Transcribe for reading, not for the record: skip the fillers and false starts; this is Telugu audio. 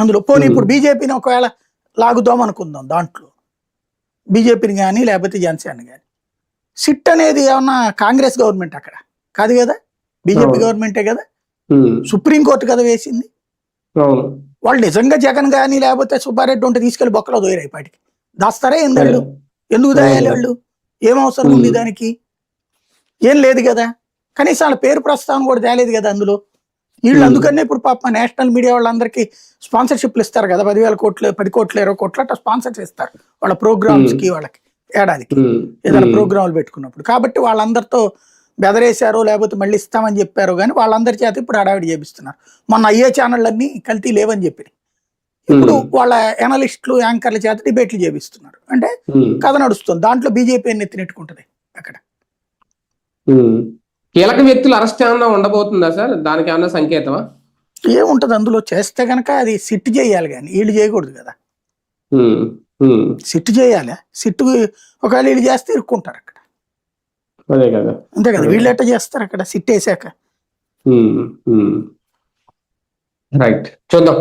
అందులో పోనీ ఇప్పుడు బీజేపీని ఒకవేళ లాగుదాం అనుకుందాం, దాంట్లో బీజేపీని కానీ లేకపోతే జనసేన కానీ. సిట్ అనేది ఏమన్నా కాంగ్రెస్ గవర్నమెంట్ అక్కడ కాదు కదా, బీజేపీ గవర్నమెంటే కదా, సుప్రీంకోర్టు కదా వేసింది. వాళ్ళు నిజంగా జగన్ కానీ లేకపోతే సుబ్బారెడ్డి ఉంటే తీసుకెళ్లి బొక్కలో దోయరాయి పాటికి దాస్తారా ఏందళ్ళు? ఎందుకు దాయాలి వాళ్ళు? ఏం అవసరం ఉంది దానికి? ఏం లేదు కదా, కనీసం వాళ్ళ పేరు ప్రస్తావన కూడా తేలేదు కదా అందులో. వీళ్ళు అందుకనే ఇప్పుడు పాప నేషనల్ మీడియా వాళ్ళందరికీ స్పాన్సర్షిప్లు ఇస్తారు కదా, 10,000 కోట్లు 10 కోట్లు 20 కోట్లు అట్లా స్పాన్సర్స్ ఇస్తారు వాళ్ళ ప్రోగ్రామ్స్ కి, వాళ్ళకి ఏడాదికి ఏదైనా ప్రోగ్రాంలు పెట్టుకున్నప్పుడు. కాబట్టి వాళ్ళందరితో బెదరేశారో లేకపోతే మళ్ళీ ఇస్తామని చెప్పారో కానీ వాళ్ళందరి చేత ఇప్పుడు హడావిడి చేపిస్తున్నారు. మొన్న అయ్యే ఛానళ్ళన్నీ కల్తీ లేవని చెప్పి ఇప్పుడు వాళ్ళ ఎనలిస్టులు యాంకర్ల చేత డిబేట్లు చేపిస్తున్నారు. అంటే కథ నడుస్తుంది, దాంట్లో బీజేపీ ఎత్తినెట్టుకుంటది అక్కడ. కీలక వ్యక్తులు అరెస్ట్ ఏమన్నా ఉండబోతుందా సార్? దానికి ఏమన్నా సంకేతమా? ఏముంటది అందులో? చేస్తే కనుక అది సిట్ చేయాలి కానీ వీళ్ళు చేయకూడదు కదా. సిట్ చేయాలి, సిట్ ఒకవేళ వీళ్ళు చేస్తే ఇరుక్కుంటారు అక్కడ. అదే కదా, అంతే కదా, వీళ్ళు ఎట్ట చేస్తారు అక్కడ సిట్ వేసాక. రైట్, చూద్దాం.